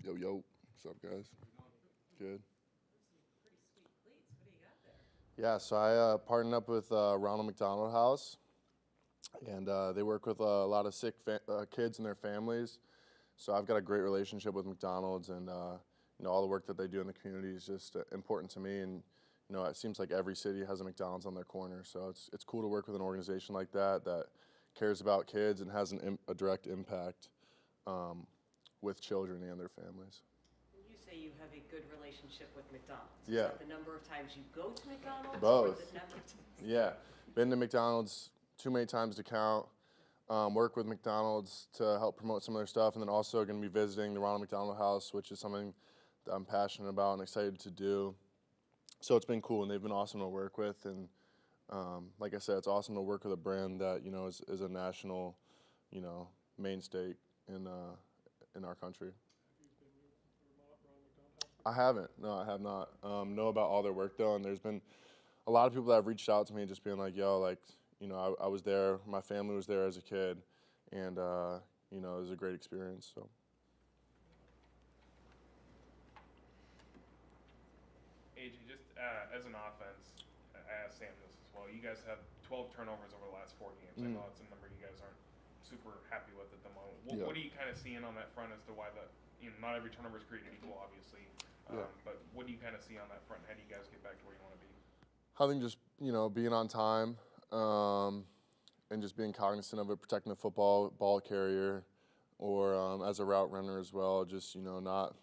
Yo, yo. What's up, guys? Good. Pretty sweet cleats. What do you got there? Yeah, so I partnered up with Ronald McDonald House, and they work with a lot of sick kids and their families. So I've got a great relationship with McDonald's, and all the work that they do in the community is just important to me. And it seems like every city has a McDonald's on their corner, so it's cool to work with an organization like that cares about kids and has a direct impact with children and their families. You say you have a good relationship with McDonald's. Yeah. Is that the number of times you go to McDonald's? Both. Or the number of times? Yeah, been to McDonald's too many times to count. Work with McDonald's to help promote some of their stuff, and then also going to be visiting the Ronald McDonald House, which is something that I'm passionate about and excited to do. So it's been cool, and they've been awesome to work with. And like I said, it's awesome to work with a brand that is a national, mainstay in our country. I haven't. No, I have not. Know about all their work though, and there's been a lot of people that have reached out to me, just being like, "Yo, I was there. My family was there as a kid, and it was a great experience." So. AJ, just as an offense, I asked Sam this as well. You guys have 12 turnovers over the last 4 games. I know that's a number you guys aren't super happy with at the moment. What are you kind of seeing on that front as to why not every turnover is created equal, obviously. But what do you kind of see on that front? How do you guys get back to where you want to be? I think just being on time, and just being cognizant of it, protecting the ball carrier, or as a route runner as well. Just not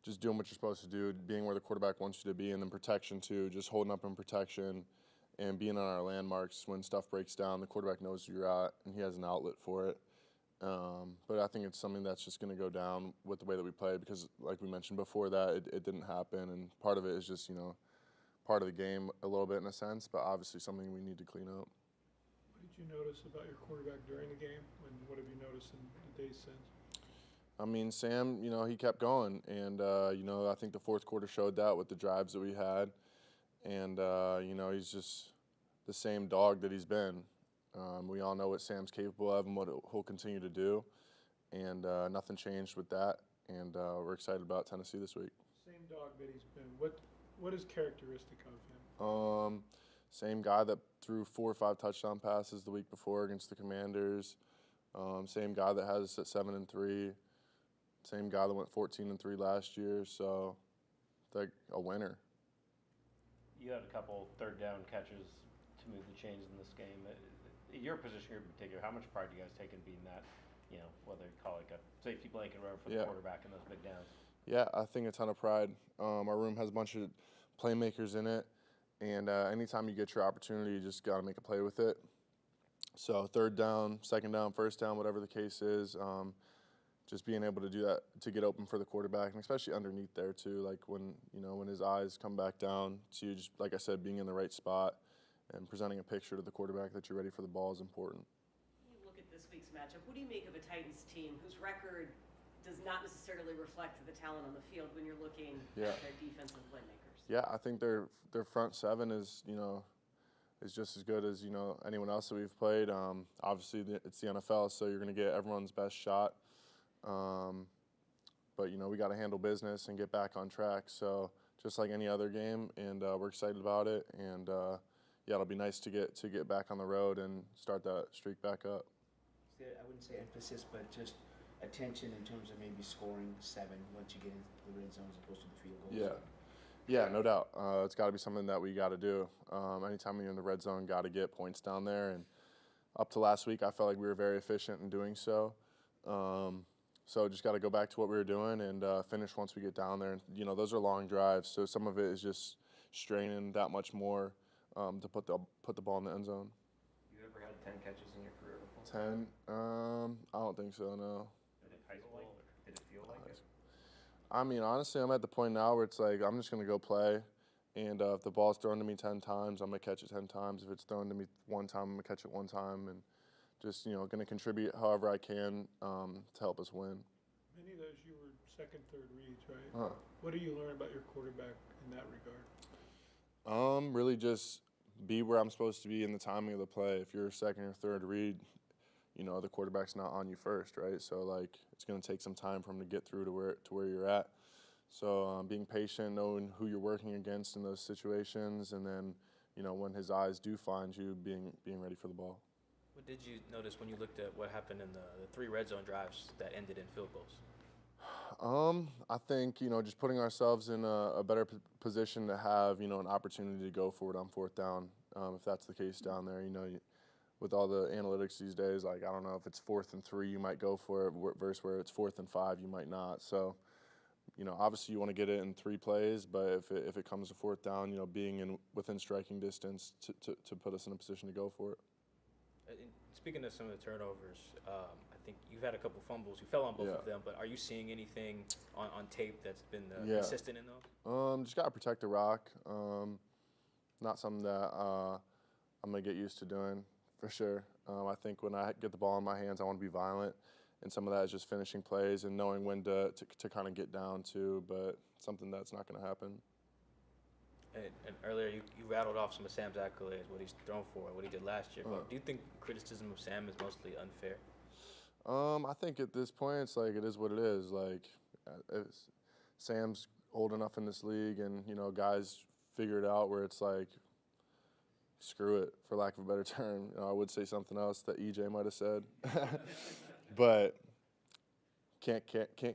just doing what you're supposed to do, being where the quarterback wants you to be, and then protection too. Just holding up in protection, and being on our landmarks when stuff breaks down. The quarterback knows where you're at, and he has an outlet for it. But I think it's something that's just going to go down with the way that we play because, like we mentioned before, that it didn't happen, and part of it is just part of the game a little bit in a sense, but obviously something we need to clean up. What did you notice about your quarterback during the game, and what have you noticed in the days since? I mean, Sam, he kept going, and I think the fourth quarter showed that with the drives that we had, and he's just the same dog that he's been. We all know what Sam's capable of and what he'll continue to do, and nothing changed with that. And we're excited about Tennessee this week. Same dog that he's been. What is characteristic of him? Same guy that threw 4 or 5 touchdown passes the week before against the Commanders. Same guy that has us at 7-3. Same guy that went 14-3 last year. So, like a winner. You had a couple third down catches to move the chains in this game. Your position here in particular, how much pride do you guys take in being that, whether you call it a safety blanket or whatever for the quarterback in those big downs? Yeah, I think a ton of pride. Our room has a bunch of playmakers in it, and anytime you get your opportunity, you just got to make a play with it. So third down, second down, first down, whatever the case is, just being able to do that to get open for the quarterback, and especially underneath there too, like when his eyes come back down to you, just like I said, being in the right spot and presenting a picture to the quarterback that you're ready for the ball is important. You look at this week's matchup. What do you make of a Titans team whose record does not necessarily reflect the talent on the field when you're looking at their defensive playmakers? Yeah, I think their front seven is just as good as anyone else that we've played. Obviously, it's the NFL, so you're going to get everyone's best shot. But we got to handle business and get back on track. So just like any other game, and we're excited about it. And it'll be nice to get back on the road and start that streak back up. I wouldn't say emphasis, but just attention in terms of maybe scoring 7 once you get into the red zone as opposed to the field goals. Yeah, no doubt. It's got to be something that we got to do. Anytime you're in the red zone, got to get points down there. And up to last week, I felt like we were very efficient in doing so. So just got to go back to what we were doing and finish once we get down there. And, those are long drives, so some of it is just straining that much more to put the ball in the end zone. You ever had 10 catches in your career before? 10? I don't think so, no. Did it feel like it? I mean, honestly, I'm at the point now where it's like I'm just going to go play, and if the ball's thrown to me 10 times, I'm going to catch it 10 times. If it's thrown to me 1 time, I'm going to catch it 1 time, and just, going to contribute however I can to help us win. Many of those you were second, third reads, right? What do you learn about your quarterback in that regard? Really just be where I'm supposed to be in the timing of the play. If you're a second or third read, you know, the quarterback's not on you first, right? So, like, it's going to take some time for him to get through to where you're at. So being patient, knowing who you're working against in those situations, and then, you know, when his eyes do find you, being ready for the ball. What did you notice when you looked at what happened in the 3 red zone drives that ended in field goals? I think, you know, just putting ourselves in a better position to have, you know, an opportunity to go for it on 4th down, if that's the case down there. You know, with all the analytics these days, like, I don't know if it's 4th and 3, you might go for it, versus where it's 4th and 5, you might not. So, you know, obviously you want to get it in 3 plays, but if it comes to 4th down, you know, being within striking distance to put us in a position to go for it. Speaking of some of the turnovers, I think you've had a couple fumbles. You fell on both of them, but are you seeing anything on tape that's been consistent in those? Just got to protect the rock. Not something that I'm going to get used to doing, for sure. I think when I get the ball in my hands, I want to be violent, and some of that is just finishing plays and knowing when to kind of get down to, but something that's not going to happen. And earlier you rattled off some of Sam's accolades, what he's thrown for, what he did last year. But do you think criticism of Sam is mostly unfair? I think at this point it's like it is what it is. Like Sam's old enough in this league, and you know guys figure it out where it's like screw it, for lack of a better term. You know, I would say something else that EJ might have said, but can't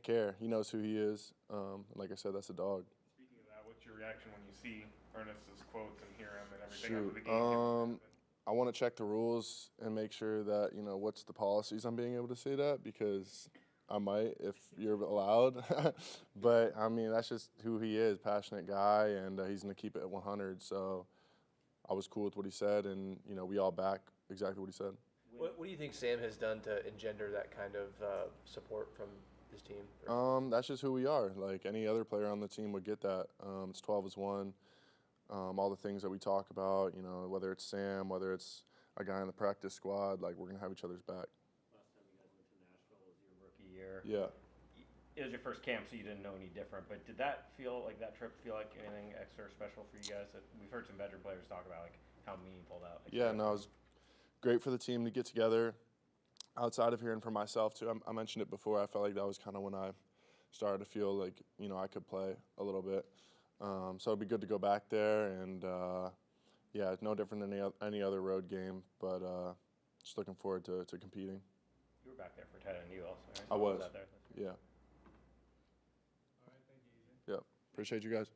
care. He knows who he is. Like I said, that's a dog. Speaking of that, what's your reaction when you see Ernest's quotes and hear him and everything after the game? I want to check the rules and make sure that, you know, what's the policies on being able to say that, because I might if you're allowed. But, I mean, that's just who he is, passionate guy, and he's going to keep it at 100. So I was cool with what he said, and, you know, we all back exactly what he said. What do you think Sam has done to engender that kind of support from his team? That's just who we are. Like, any other player on the team would get that. It's 12 as 1. All the things that we talk about, you know, whether it's Sam, whether it's a guy in the practice squad, like, we're going to have each other's back. Last time you guys went to Nashville was your rookie year. Yeah. It was your first camp, so you didn't know any different. But did that trip feel like anything extra special for you guys? We've heard some veteran players talk about, like, how meaningful that was. Yeah, no, it was great for the team to get together. Outside of hearing for myself, too, I mentioned it before, I felt like that was kind of when I started to feel like, you know, I could play a little bit. So it'd be good to go back there, and yeah, no different than any other road game, but just looking forward to competing. You were back there for Ted and you also, right? I was. Out there. Yeah. All right, thank you, EJ. Yep. Appreciate you guys.